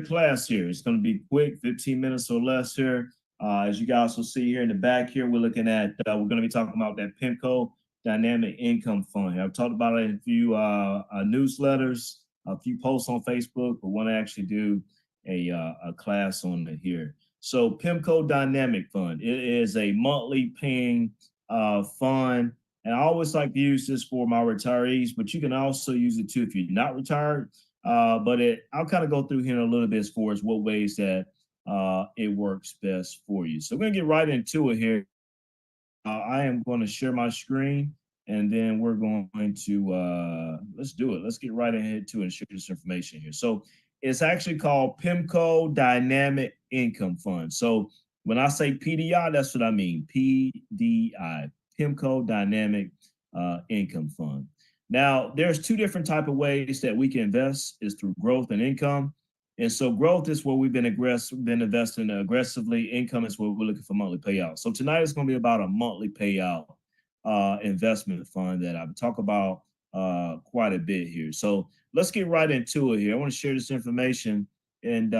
class here. It's going to be quick, 15 minutes or less here. As you guys will see here in the back here, we're looking at, we're going to be talking about that PIMCO Dynamic Income Fund. I've talked about it in a few newsletters, a few posts on Facebook, but want to actually do a class on it here. So PIMCO Dynamic Fund, it is a monthly paying fund. And I always like to use this for my retirees, but you can also use it too if you're not retired. But I'll kind of go through here a little bit as far as what ways that it works best for you. So we're going to get right into it here. I am going to share my screen, and then we're going to, let's do it. Let's get right ahead to it and share this information here. So it's actually called PIMCO Dynamic Income Fund. So when I say PDI, that's what I mean, PDI, PIMCO Dynamic Income Fund. Now, there's two different type of ways that we can invest is through growth and income. And so growth is where we've been investing aggressively. Income is where we're looking for monthly payout. So tonight is going to be about a monthly payout investment fund that I've talked about quite a bit here. So let's get right into it here. I want to share this information and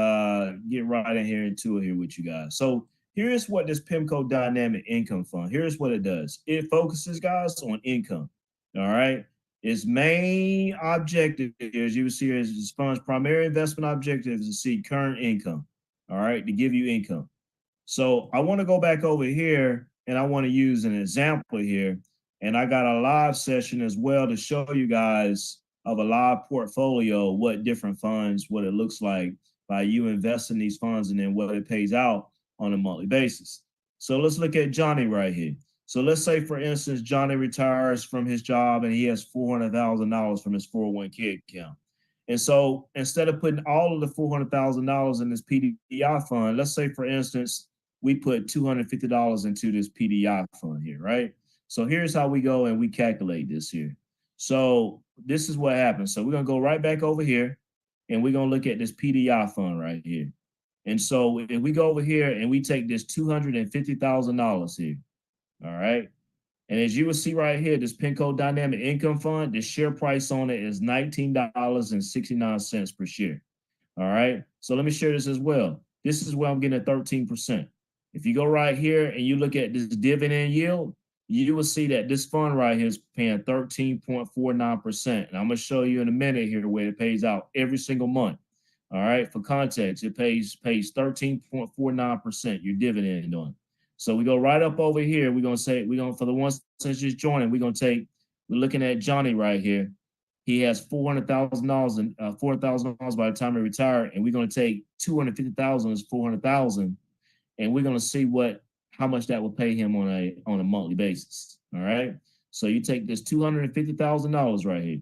get right in here into it here with you guys. So here's what this PIMCO Dynamic Income Fund, here's what it does. It focuses, guys, on income. All right. Its main objective, as you will see, is this fund's primary investment objective is to see current income. All right, to give you income. So I want to go back over here and I want to use an example here. And I got a live session as well to show you guys of a live portfolio, what different funds, what it looks like by you investing these funds and then what it pays out on a monthly basis. So let's look at Johnny right here. So let's say, for instance, Johnny retires from his job and he has $400,000 from his 401k account. And so instead of putting all of the $400,000 in this PDI fund, let's say, for instance, we put $250 into this PDI fund here, right? So here's how we go and we calculate this here. So this is what happens. So we're going to go right back over here and we're going to look at this PDI fund right here. And so if we go over here and we take this $250,000 here, all right. And as you will see right here, this PIMCO Dynamic Income Fund, the share price on it is $19.69 per share. All right. So let me share this as well. This is where I'm getting a 13%. If you go right here and you look at this dividend yield, you will see that this fund right here is paying 13.49%. And I'm going to show you in a minute here where it pays out every single month. All right. For context, it pays 13.49% your dividend on it. So we go right up over here. We're going to say, for the ones that's just joining, we're looking at Johnny right here. He has $400,000 and $4,000 by the time he retired. And we're going to take $250,000 is $400,000. And we're going to see how much that will pay him on a monthly basis. All right. So you take this $250,000 right here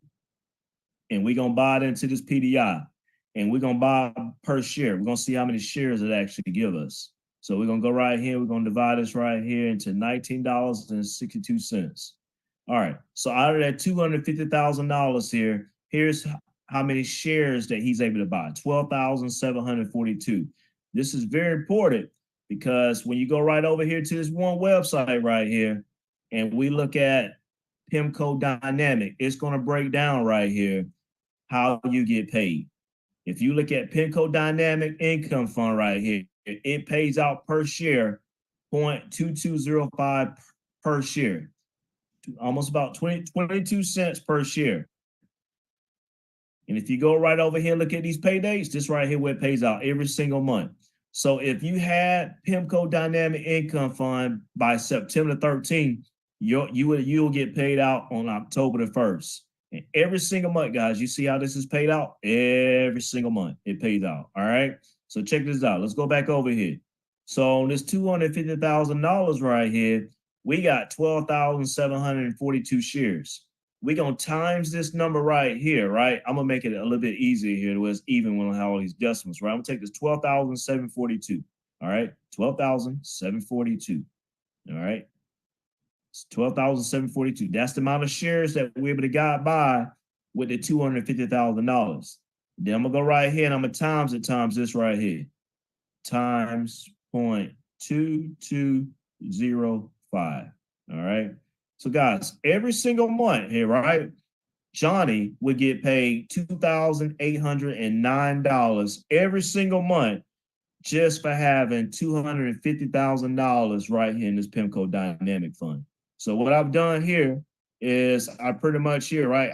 and we're going to buy it into this PDI and we're going to buy per share. We're going to see how many shares it actually give us. So we're going to go right here. We're going to divide this right here into $19.62. All right. So out of that $250,000 here, here's how many shares that he's able to buy, 12,742. This is very important because when you go right over here to this one website right here, and we look at PIMCO Dynamic, it's going to break down right here how you get paid. If you look at PIMCO Dynamic Income Fund right here, it pays out per share 0.2205 per share, almost about 22 cents per share. And if you go right over here, look at these pay dates, this right here where it pays out every single month. So if you had PIMCO Dynamic Income Fund by September 13th, you'll get paid out on October the 1st. And every single month, guys, you see how this is paid out? Every single month it pays out. All right. So check this out. Let's go back over here. So on this $250,000 right here, we got 12,742 shares. We're going to times this number right here, right? I'm going to make it a little bit easier here to where it's even when I have all these decimals, right? I'm going to take this 12,742. All right. 12,742. All right. It's 12,742. That's the amount of shares that we're able to get by with the $250,000. Then I'm gonna go right here and I'm gonna times this right here. Times 0.2205. All right. So guys, every single month here, right? Johnny would get paid $2,809 every single month just for having $250,000 right here in this PIMCO Dynamic Fund. So what I've done here is I pretty much here, right?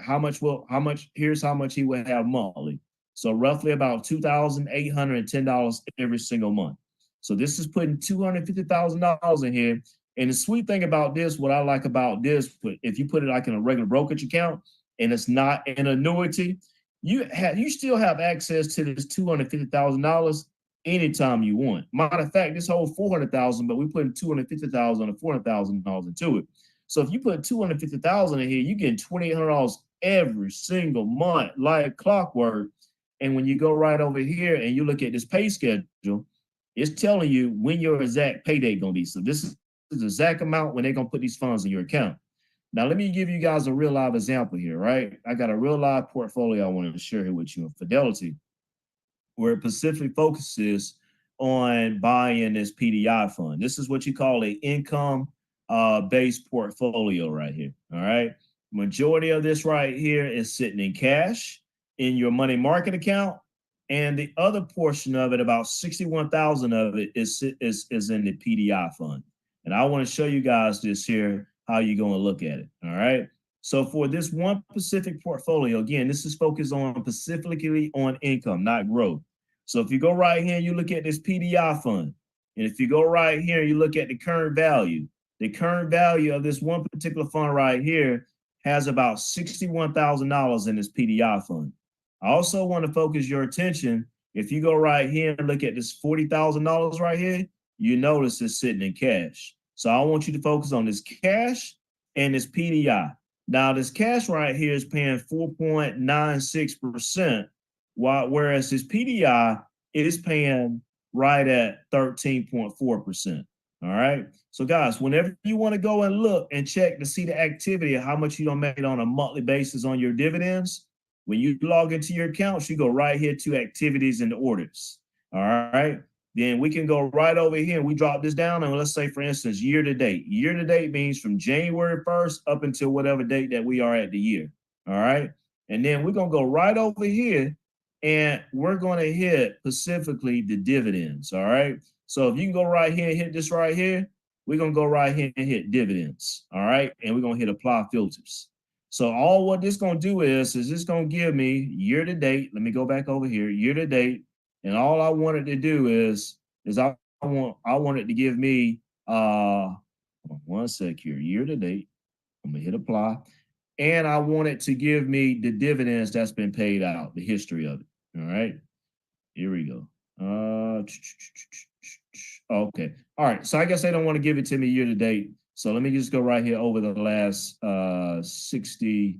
Here's how much he would have monthly. So roughly about $2,810 every single month. So this is putting $250,000 in here. And the sweet thing about this, what I like about this, if you put it like in a regular brokerage account and it's not an annuity, you still have access to this $250,000 anytime you want. Matter of fact, this whole 400,000, but we put 250,000 or $400,000 into it. So if you put 250,000 in here, you get $2,800 every single month, like clockwork. And when you go right over here and you look at this pay schedule, it's telling you when your exact pay date gonna be. So this is the exact amount when they're gonna put these funds in your account. Now, let me give you guys a real live example here, right? I got a real live portfolio I wanted to share here with you in Fidelity, where it specifically focuses on buying this PDI fund. This is what you call an income based portfolio right here. All right. Majority of this right here is sitting in cash in your money market account. And the other portion of it, about 61,000 of it is in the PDI fund. And I want to show you guys this here, how you're going to look at it. All right. So for this one specific portfolio, again, this is focused on specifically on income, not growth. So if you go right here and you look at this PDI fund, and if you go right here and you look at the current value of this one particular fund right here has about $61,000 in this PDI fund. I also want to focus your attention. If you go right here and look at this $40,000 right here, you notice it's sitting in cash. So I want you to focus on this cash and this PDI. Now, this cash right here is paying 4.96%, whereas this PDI is paying right at 13.4%. All right. So, guys, whenever you want to go and look and check to see the activity of how much you don't make on a monthly basis on your dividends, when you log into your accounts, you go right here to activities and orders. All right. Then we can go right over here and we drop this down. And let's say, for instance, year to date. Year to date means from January 1st up until whatever date that we are at the year. All right. And then we're going to go right over here and we're going to hit specifically the dividends. All right. So if you can go right here and hit this right here, we're going to go right here and hit dividends. All right. And we're going to hit apply filters. So all what this going to do is this going to give me year to date. Let me go back over here, year to date. And all I wanted to do is I wanted to give me one sec here, year to date. I'm gonna hit apply. And I wanted to give me the dividends that's been paid out, the history of it. All right. Here we go. Okay. All right. So I guess they don't want to give it to me year to date. So let me just go right here over the last 60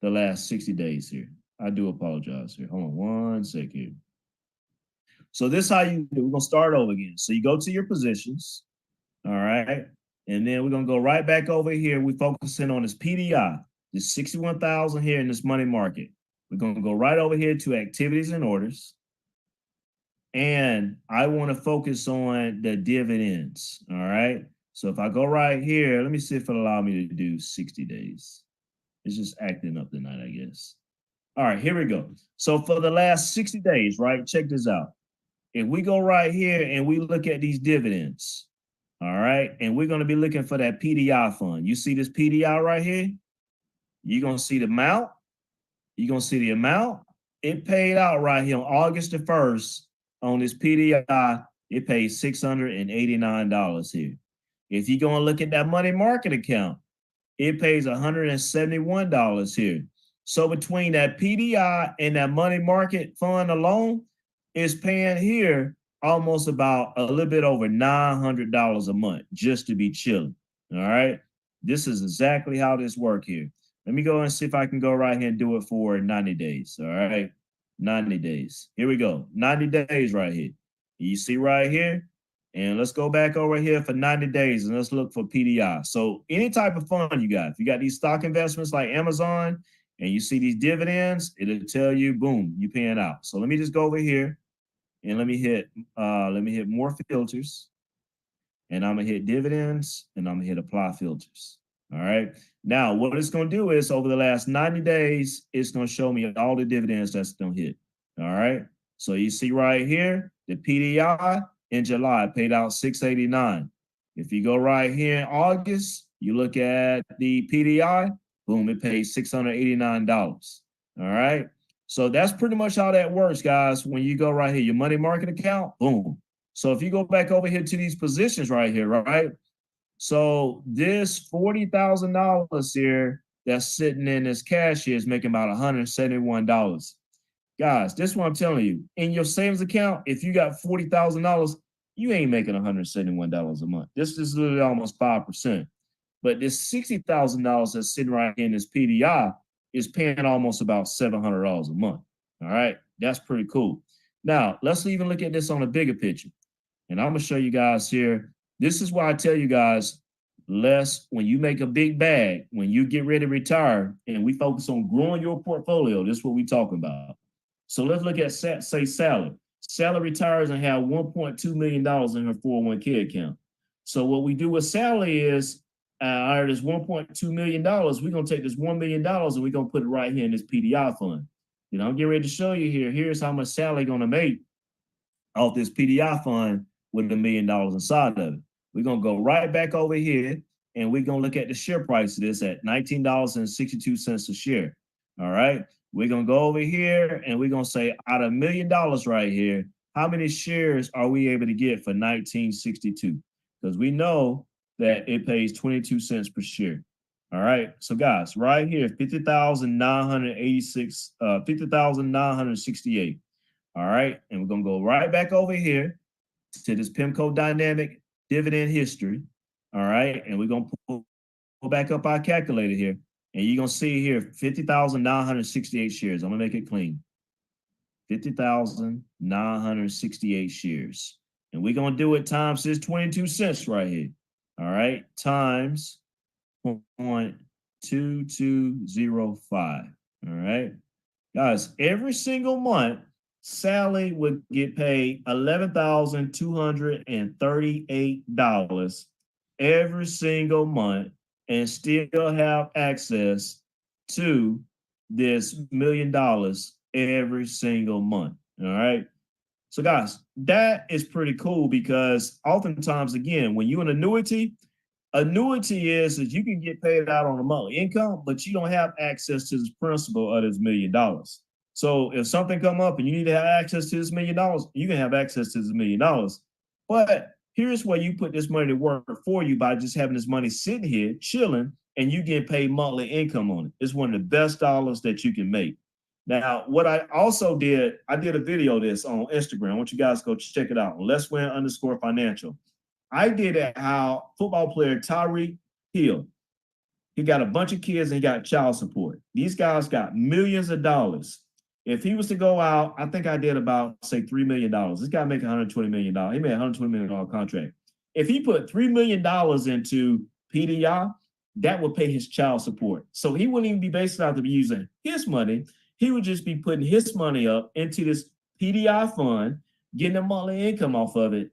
days here. I do apologize here. Hold on one sec here. So this is how you do. We're gonna start over again. So you go to your positions, all right, and then we're gonna go right back over here. We're focusing on this PDI, this 61,000 here in this money market. We're gonna go right over here to activities and orders, and I want to focus on the dividends. All right. So if I go right here, let me see if it'll allow me to do 60 days. It's just acting up tonight, I guess. All right, here we go. So for the last 60 days, right? Check this out. If we go right here and we look at these dividends, all right, and we're going to be looking for that PDI fund. You see this PDI right here? You're going to see the amount. You're going to see the amount. It paid out right here on August the 1st on this PDI. It paid $689 here. If you go and look at that money market account, it pays $171 here. So between that PDI and that money market fund alone, is paying here almost about a little bit over $900 a month just to be chilling. All right. This is exactly how this works here. Let me go and see if I can go right here and do it for 90 days. All right. 90 days. Here we go. 90 days right here. You see right here. And let's go back over here for 90 days and let's look for PDI. So any type of fund you got, if you got these stock investments like Amazon and you see these dividends, it'll tell you, boom, you're paying out. So let me just go over here. And let me hit more filters, and I'm gonna hit dividends, and I'm gonna hit apply filters. All right. Now, what it's going to do is over the last 90 days, it's going to show me all the dividends that's going to hit. All right. So you see right here, the PDI in July paid out 689. If you go right here in August, you look at the PDI, boom, it pays $689. All right. So that's pretty much how that works, guys. When you go right here, your money market account, boom. So if you go back over here to these positions right here, right? So this $40,000 here that's sitting in this cash here is making about $171. Guys, this is what I'm telling you. In your savings account, if you got $40,000, you ain't making $171 a month. This is literally almost 5%. But this $60,000 that's sitting right here in this PDI is paying almost about $700 a month. All right, that's pretty cool. Now, let's even look at this on a bigger picture. And I'm going to show you guys here. This is why I tell you guys, when you make a big bag, when you get ready to retire, and we focus on growing your portfolio, this is what we're talking about. So let's look at, say, Sally. Sally retires and have $1.2 million in her 401k account. So what we do with Sally is, out of this $1.2 million, we're going to take this $1 million and we're going to put it right here in this PDI fund. You know, I'm getting ready to show you here. Here's how much Sally going to make off this PDI fund with $1 million inside of it. We're going to go right back over here and we're going to look at the share price of this at $19.62 a share. All right. We're going to go over here and we're going to say out of $1 million right here, how many shares are we able to get for 1962? Because we know that it pays 22 cents per share. All right. So guys, right here, 50,986, 50,968. All right. And we're going to go right back over here to this PIMCO dynamic dividend history. All right. And we're going to pull back up our calculator here. And you're going to see here 50,968 shares. I'm going to make it clean. 50,968 shares. And we're going to do it times this 22 cents right here. All right. Times 0.2205. All right. Guys, every single month, Sally would get paid $11,238 every single month and still have access to this $1 million every single month. All right. So guys, that is pretty cool because oftentimes, again, when you're an annuity is that you can get paid out on a monthly income, but you don't have access to this principal of this $1 million. So if something come up and you need to have access to this $1 million, you can have access to this $1 million. But here's where you put this money to work for you by just having this money sitting here, chilling, and you get paid monthly income on it. It's one of the best dollars that you can make. Now, what I also did, I did a video of this on Instagram. I want you guys to go check it out. Let's Win _financial. I did it how football player Tyreek Hill, he got a bunch of kids and he got child support. These guys got millions of dollars. If he was to go out, I think I did about, say, $3 million. This guy making $120 million. He made a $120 million contract. If he put $3 million into PDI, that would pay his child support. So he wouldn't even be based out to be using his money. He would just be putting his money up into this PDI fund, getting a monthly income off of it,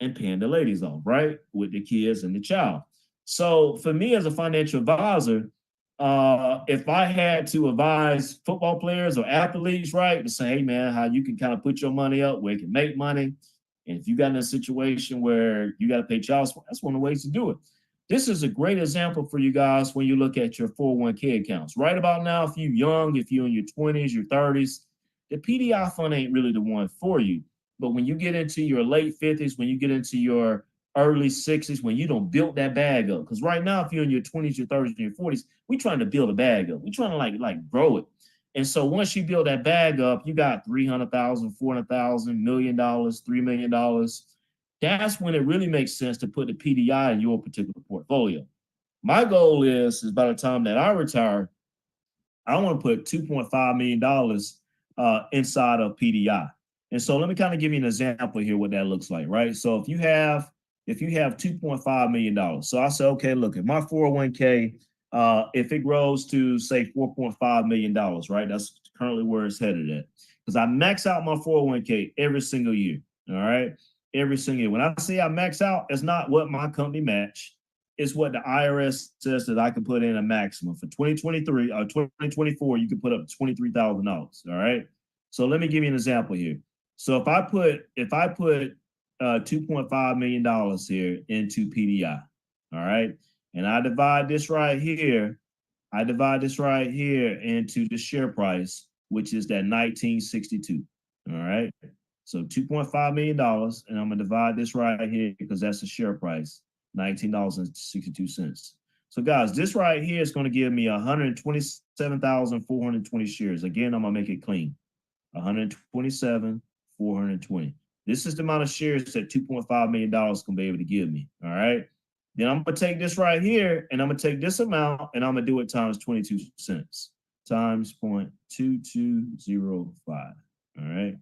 and paying the ladies off, right? With the kids and the child. So for me as a financial advisor, if I had to advise football players or athletes, right, to say, hey man, how you can kind of put your money up where you can make money. And if you got in a situation where you got to pay child support, that's one of the ways to do it. This is a great example for you guys when you look at your 401k accounts. Right about now, if you're young, if you're in your 20s, your 30s, the PDI fund ain't really the one for you. But when you get into your late 50s, when you get into your early 60s, when you don't build that bag up, because right now, if you're in your 20s, your 30s, and your 40s, we're trying to build a bag up. We're trying to like grow it. And so once you build that bag up, you got 300,000, 400,000, $1 million, $3 million. That's when it really makes sense to put the PDI in your particular portfolio. My goal is by the time that I retire, I want to put $2.5 million inside of PDI. And so let me kind of give you an example here what that looks like, right? So if you have $2.5 million, so I say, okay, look, if my 401k, if it grows to say $4.5 million, right? That's currently where it's headed at. Because I max out my 401k every single year, all right? Every single year. When I say I max out, it's not what my company match. is what the IRS says that I can put in a maximum. For 2023 or 2024, you can put up $23,000. All right. So let me give you an example here. So if I put $2.5 million here into PDI, all right, and I divide this right here, into the share price, which is that 1962. All right. So $2.5 million, and I'm gonna divide this right here because that's the share price, $19.62. So guys, this right here is going to give me 127,420 shares. Again, I'm gonna make it clean. 127,420. This is the amount of shares that $2.5 million can be able to give me. All right. Then I'm gonna take this right here, and I'm gonna take this amount, and I'm gonna do it times 22 cents times 0.2205. All right.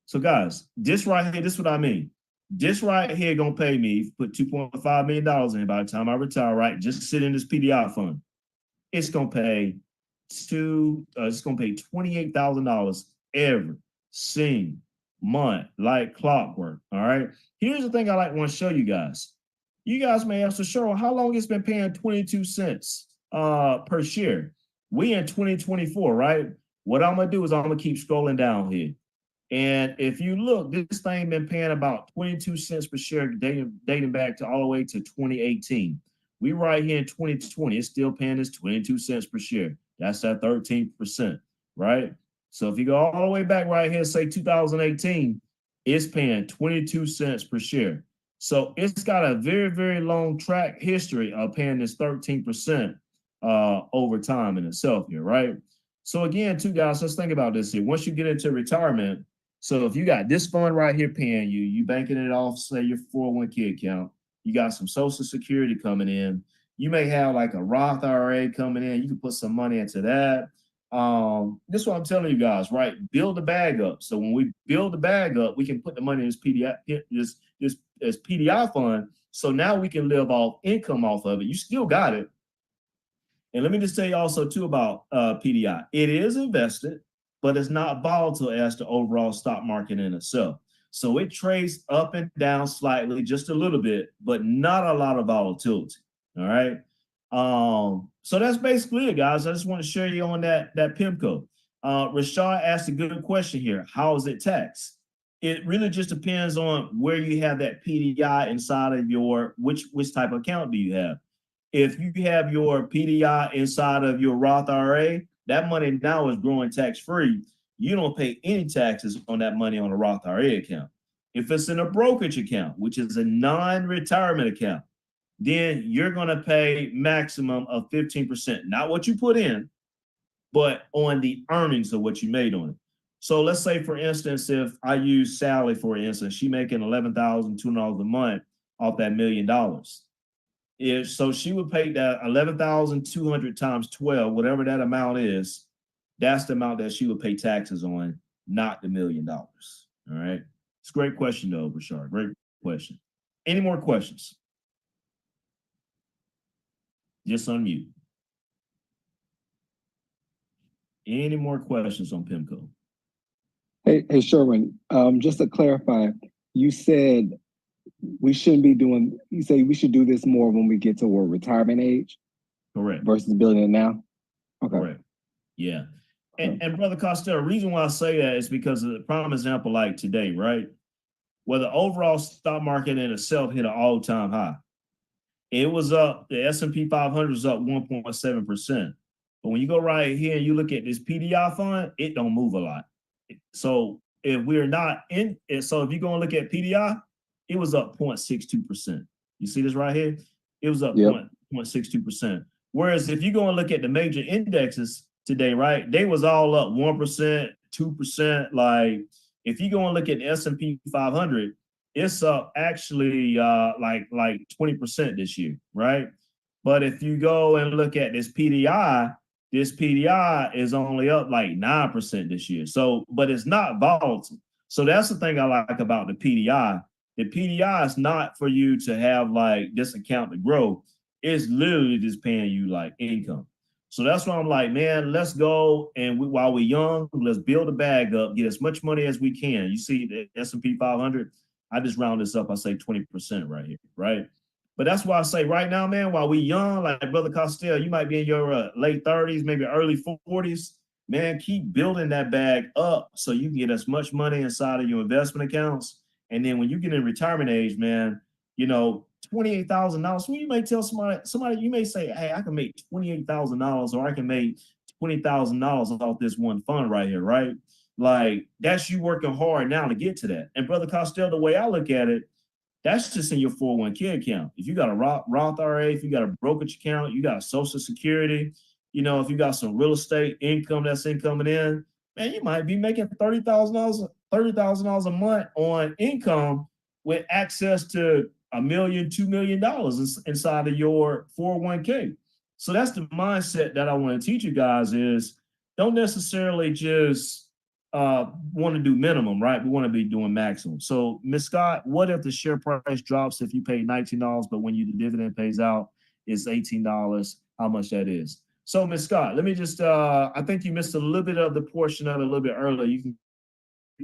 So guys, this right here, this is what I mean. This right here gonna pay me, put $2.5 million in by the time I retire, right? Just sit in this PDI fund. It's gonna pay $28,000 every single month, like clockwork. All right. Here's the thing I want to show you guys. You guys may ask, Cheryl, how long it's been paying 22 cents per share? We in 2024, right? What I'm gonna do is I'm gonna keep scrolling down here. And if you look, this thing been paying about 22 cents per share dating back to all the way to 2018. We right here in 2020, it's still paying us 22 cents per share. That's that 13%, right? So if you go all the way back right here, say 2018, it's paying 22 cents per share. So it's got a very, very long track history of paying this 13% over time in itself here, right? So again, too, guys, let's think about this here. Once you get into retirement, so if you got this fund right here paying you, you banking it off, say your 401k account, you got some Social Security coming in, you may have like a Roth IRA coming in, you can put some money into that. This is what I'm telling you guys, right? Build the bag up. So when we build the bag up, we can put the money in this PDI fund. So now we can live off income off of it. You still got it. And let me just tell you also too about PDI. It is invested, but it's not volatile as the overall stock market in itself. So it trades up and down slightly, just a little bit, but not a lot of volatility. All right. So that's basically it, guys. I just want to share you on that PIMCO. Rashad asked a good question here. How is it taxed? It really just depends on where you have that PDI inside of your which type of account do you have. If you have your PDI inside of your Roth IRA, that money now is growing tax-free. You don't pay any taxes on that money on a Roth IRA account. If it's in a brokerage account, which is a non-retirement account, then you're going to pay maximum of 15%, not what you put in, but on the earnings of what you made on it. So let's say, for instance, if I use Sally, for instance, she making $11,200 a month off that $1 million. So she would pay that 11,200 times 12, whatever that amount is, that's the amount that she would pay taxes on, not the $1 million. All right. It's a great question, though, Rashard. Great question. Any more questions? Just unmute. Any more questions on PIMCO? Hey, Sherwin, just to clarify, you said we shouldn't be doing, you say we should do this more when we get to retirement age? Correct. Versus building it now? Okay. Correct. Yeah. And Brother Costello, the reason why I say that is because of the prime example like today, right? Where the overall stock market in itself hit an all-time high. It was up, the S&P 500 was up 1.7%. But when you go right here and you look at this PDI fund, it don't move a lot. So if we're not in it, so if you're going to look at PDI, it was up 0.62%. You see this right here? It was up 0.62%. Whereas if you go and look at the major indexes today, right, they was all up 1%, 2%. Like if you go and look at the S&P 500, it's up actually like 20% this year, right? But if you go and look at this PDI is only up like 9% this year. So, but it's not volatile. So that's the thing I like about the PDI. The PDI is not for you to have like this account to grow. It's literally just paying you like income. So that's why I'm like, man, let's go and while we're young, let's build a bag up, get as much money as we can. You see the S&P 500, I just round this up, I say 20% right here, right? But that's why I say right now, man, while we young, like Brother Costello, you might be in your late 30s, maybe early 40s. Man, keep building that bag up so you can get as much money inside of your investment accounts. And then when you get in retirement age, man, you know, $28,000. So you may tell somebody, you may say, hey, I can make $28,000 or I can make $20,000 off this one fund right here, right? Like that's you working hard now to get to that. And Brother Costello, the way I look at it, that's just in your 401k account. If you got a Roth IRA, if you got a brokerage account, you got Social Security, you know, if you got some real estate income that's incoming in, man, you might be making $30,000 a month on income with access to $1 million, $2 million inside of your 401k. So that's the mindset that I want to teach you guys is don't necessarily just want to do minimum, right? We want to be doing maximum. So, Ms. Scott, what if the share price drops if you pay $19, but when the dividend pays out, it's $18? How much that is? So, Ms. Scott, let me just, I think you missed a little bit of the portion of it a little bit earlier. You can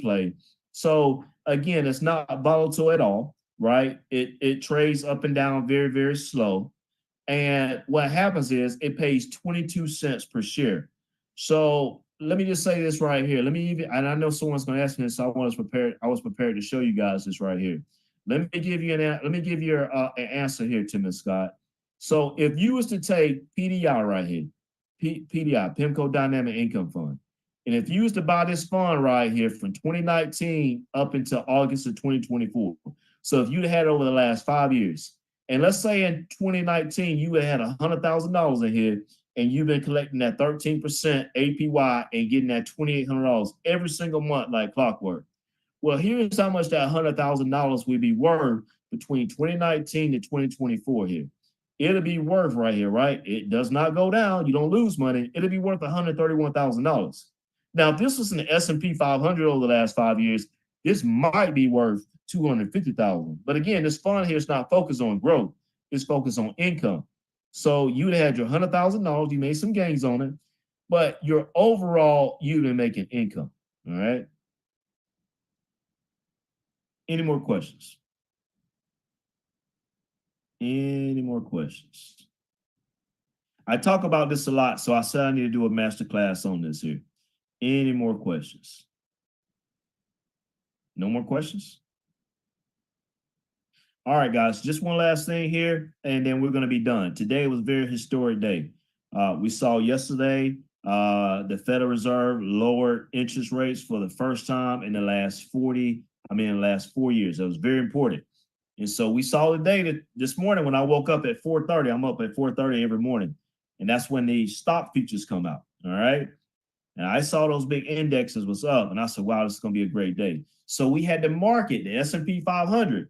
play. So, again, it's not volatile at all, right? It trades up and down very, very slow. And what happens is it pays 22 cents per share. So let me just say this right here. Let me even, and I know someone's going to ask me this. So I was prepared to show you guys this right here. Let me give you an answer here, Tim and Scott. So if you was to take PDI right here, PDI, PIMCO Dynamic Income Fund, and if you was to buy this fund right here from 2019 up until August of 2024, so if you'd had over the last 5 years, and let's say in 2019 you had $100,000 in here, and you've been collecting that 13% APY and getting that $2,800 every single month like clockwork. Well, here's how much that $100,000 will be worth between 2019 to 2024 here. It'll be worth right here, right? It does not go down. You don't lose money. It'll be worth $131,000. Now, if this was in the S&P 500 over the last 5 years, this might be worth $250,000. But again, this fund here is not focused on growth. It's focused on income. So you'd had your $100,000, you made some gains on it, but your overall, you've been making income. All right. Any more questions? Any more questions? I talk about this a lot, so I said I need to do a master class on this here. Any more questions? No more questions? All right, guys, just one last thing here, and then we're going to be done. Today was a very historic day. We saw yesterday the Federal Reserve lowered interest rates for the first time in the last 4 years. That was very important. And so we saw the data this morning when I woke up at 4:30. I'm up at 4:30 every morning, and that's when the stock futures come out. All right. And I saw those big indexes was up, and I said, wow, this is going to be a great day. So we had the market, the S&P 500.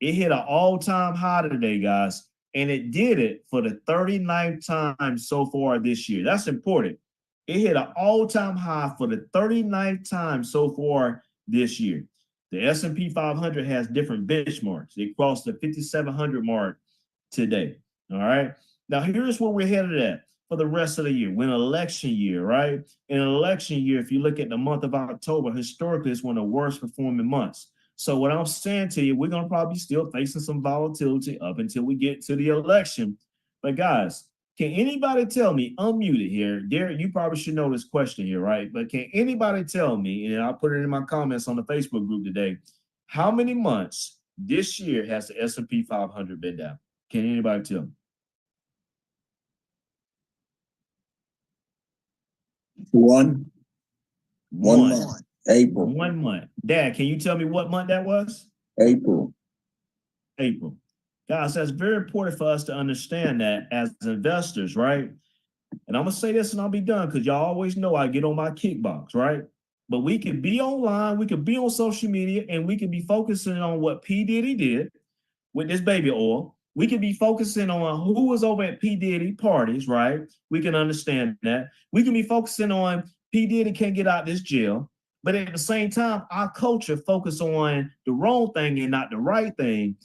It hit an all-time high today, guys, and it did it for the 39th time so far this year. That's important. It hit an all-time high for the 39th time so far this year. The S&P 500 has different benchmarks. It crossed the 5,700 mark today. All right. Now, here's where we're headed at for the rest of the year. We're in election year, right? In an election year, if you look at the month of October, historically, it's one of the worst performing months. So what I'm saying to you, we're going to probably still facing some volatility up until we get to the election. But guys, can anybody tell me, unmuted here, Derek, you probably should know this question here, right? But can anybody tell me, and I'll put it in my comments on the Facebook group today, how many months this year has the S&P 500 been down? Can anybody tell me? One month. April. 1 month. Dad, can you tell me what month that was? April. Guys, that's very important for us to understand that as investors, right? And I'm going to say this and I'll be done because y'all always know I get on my kickbox, right? But we can be online, we can be on social media, and we can be focusing on what P. Diddy did with this baby oil. We can be focusing on who was over at P. Diddy parties, right? We can understand that. We can be focusing on P. Diddy can't get out this jail. But at the same time, our culture focus on the wrong thing and not the right thing.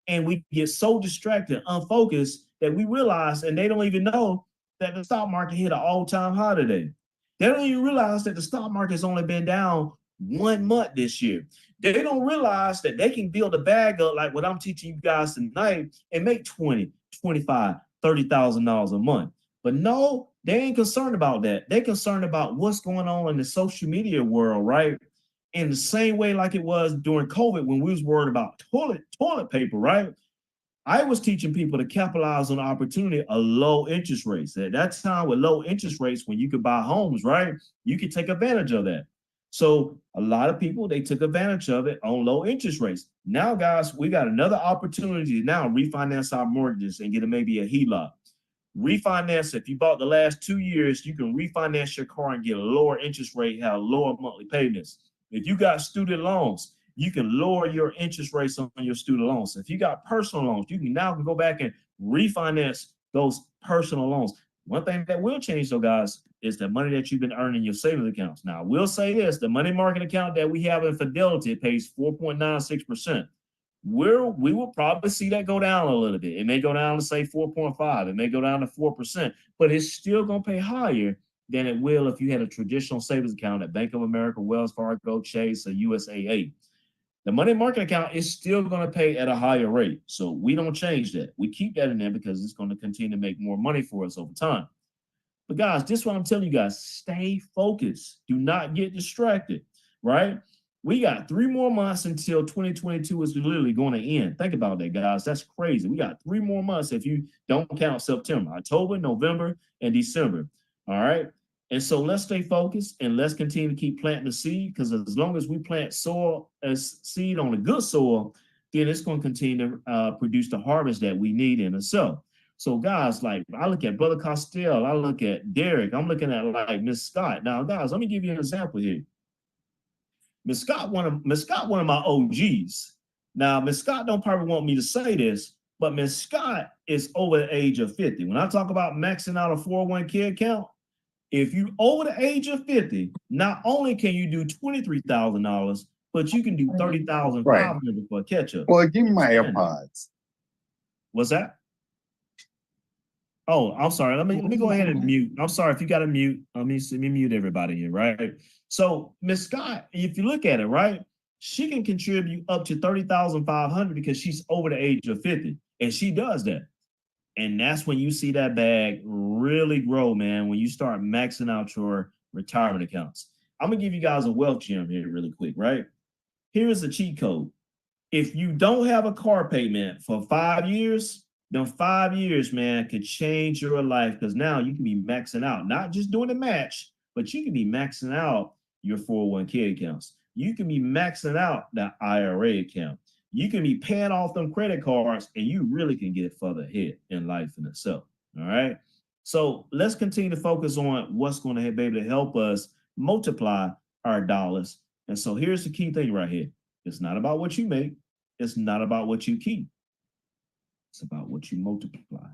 And we get so distracted, unfocused, that we realize, and they don't even know that the stock market hit an all-time high today. They don't even realize that the stock market has only been down 1 month this year. They don't realize that they can build a bag up like what I'm teaching you guys tonight and make 20, 25, $30,000 a month. But no, they ain't concerned about that. They're concerned about what's going on in the social media world, right? In the same way like it was during COVID when we was worried about toilet paper, right? I was teaching people to capitalize on the opportunity of low interest rates. At that time with low interest rates, when you could buy homes, right? You could take advantage of that. So a lot of people, they took advantage of it on low interest rates. Now, guys, we got another opportunity to now refinance our mortgages and get maybe a HELOC. Refinance, if you bought the last 2 years, you can refinance your car and get a lower interest rate, have lower monthly payments. If you got student loans, you can lower your interest rates on your student loans. If you got personal loans, you can now go back and refinance those personal loans. One thing that will change though, guys, is the money that you've been earning in your savings accounts. Now, we'll say this, the money market account that we have in Fidelity pays 4.96%. We will probably see that go down a little bit. It may go down to say 4.5. It may go down to 4%, but it's still going to pay higher than it will if you had a traditional savings account at Bank of America, Wells Fargo, Chase, or USAA. The money market account is still going to pay at a higher rate. So we don't change that. We keep that in there because it's going to continue to make more money for us over time. But guys, this is what I'm telling you guys, stay focused. Do not get distracted, right? We got 3 more months until 2022 is literally going to end. Think about that, guys. That's crazy. We got 3 more months if you don't count September, October, November, and December. All right. And so let's stay focused and let's continue to keep planting the seed, because as long as we plant soil as seed on a good soil, then it's going to continue to produce the harvest that we need in itself. So guys, like I look at Brother Costello, I look at Derek, I'm looking at like Miss Scott. Now, guys, let me give you an example here. Miss Scott, one of my OGs. Now, Miss Scott don't probably want me to say this, but Miss Scott is over the age of 50. When I talk about maxing out a 401k account, if you over the age of 50, not only can you do $23,000, but you can do $30,500 for a catch-up. Well, give me my AirPods. What's that? Oh, I'm sorry. Let me go ahead and mute. I'm sorry if you got to mute. Let me mute everybody here, right? So Miss Scott, if you look at it, right, she can contribute up to $30,500 because she's over the age of 50, and she does that. And that's when you see that bag really grow, man, when you start maxing out your retirement accounts. I'm going to give you guys a wealth gem here really quick, right? Here's the cheat code. If you don't have a car payment for 5 years, then 5 years, man, could change your life, because now you can be maxing out, not just doing a match, but you can be maxing out your 401k accounts. You can be maxing out that IRA account. You can be paying off them credit cards, and you really can get further ahead in life in itself. All right. So let's continue to focus on what's going to be able to help us multiply our dollars. And so here's the key thing right here. It's not about what you make. It's not about what you keep. It's about what you multiply.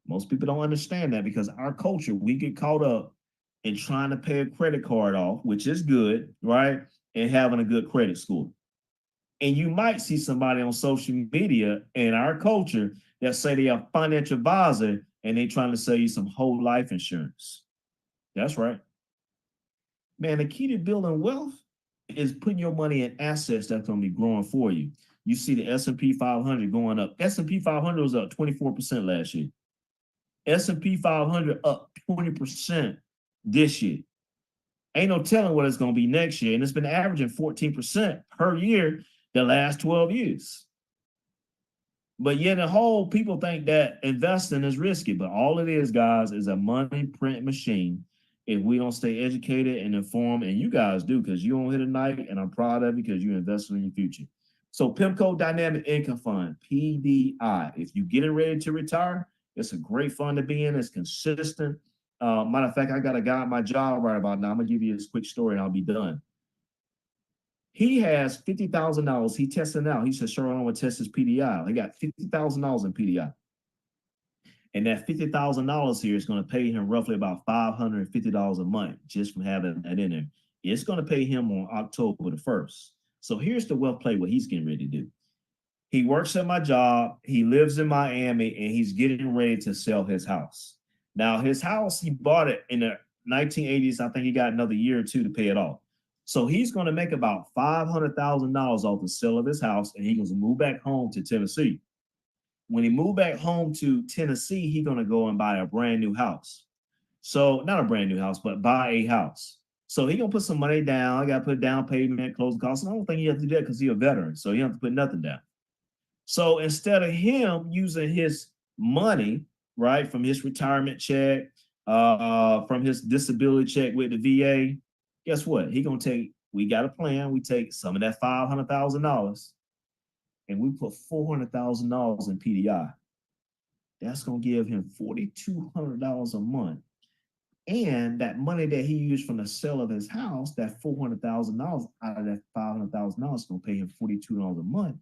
Most people don't understand that, because our culture, we get caught up in trying to pay a credit card off, which is good, right? And having a good credit score. And you might see somebody on social media in our culture that say they are a financial advisor and they trying to sell you some whole life insurance. That's right. Man, the key to building wealth is putting your money in assets that's going to be growing for you. You see the S&P 500 going up. S&P 500 was up 24% last year. S&P 500 up 20% this year. Ain't no telling what it's going to be next year. And it's been averaging 14% per year the last 12 years. But yet, in whole, people think that investing is risky. But all it is, guys, is a money print machine if we don't stay educated and informed. And you guys do, because you don't hit a night, and I'm proud of you because you're investing in your future. So PIMCO Dynamic Income Fund, PDI. If you're getting ready to retire, it's a great fund to be in. It's consistent. Matter of fact, I got a guy at my job right about now. I'm going to give you this quick story and I'll be done. He has $50,000. He tested out. He said, sure, I want to test his PDI. He got $50,000 in PDI. And that $50,000 here is going to pay him roughly about $550 a month just from having that in there. It's going to pay him on October the 1st. So here's the wealth play, what he's getting ready to do. He works at my job. He lives in Miami, and he's getting ready to sell his house. Now, his house, he bought it in the 1980s. I think he got another year or two to pay it off. So he's going to make about $500,000 off the sale of his house, and he's going to move back home to Tennessee. When he moved back home to Tennessee, he's going to go and buy a brand new house. So not a brand new house, but buy a house. So he gonna put some money down. I got to put down payment, closing costs. I don't think he has to do that because he's a veteran, so he don't have to put nothing down. So instead of him using his money, right, from his retirement check, from his disability check with the VA, guess what? He gonna take. We got a plan. We take some of that $500,000, and we put $400,000 in PDI. That's gonna give him $4,200 a month. And that money that he used from the sale of his house, that $400,000 out of that $500,000 is gonna pay him $42 a month.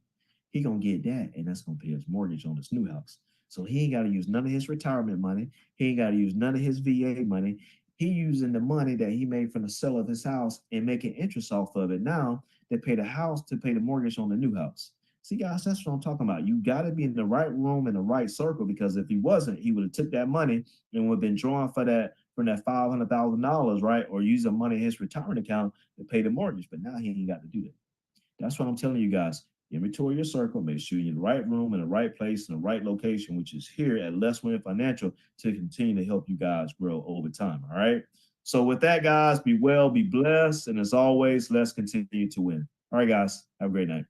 He gonna get that, and that's gonna pay his mortgage on his new house. So he ain't gotta use none of his retirement money. He ain't gotta use none of his VA money. He using the money that he made from the sale of his house and making interest off of it now to pay the house, to pay the mortgage on the new house. See, guys, that's what I'm talking about. You got to be in the right room in the right circle, because if he wasn't, he would have took that money and would have been drawing for that from that $500,000, right? Or use the money in his retirement account to pay the mortgage. But now he ain't got to do that. That's what I'm telling you guys. Inventory your circle. Make sure you're in the right room, in the right place, in the right location, which is here at Les Win Financial, to continue to help you guys grow over time. All right. So with that, guys, be well, be blessed. And as always, let's continue to win. All right, guys, have a great night.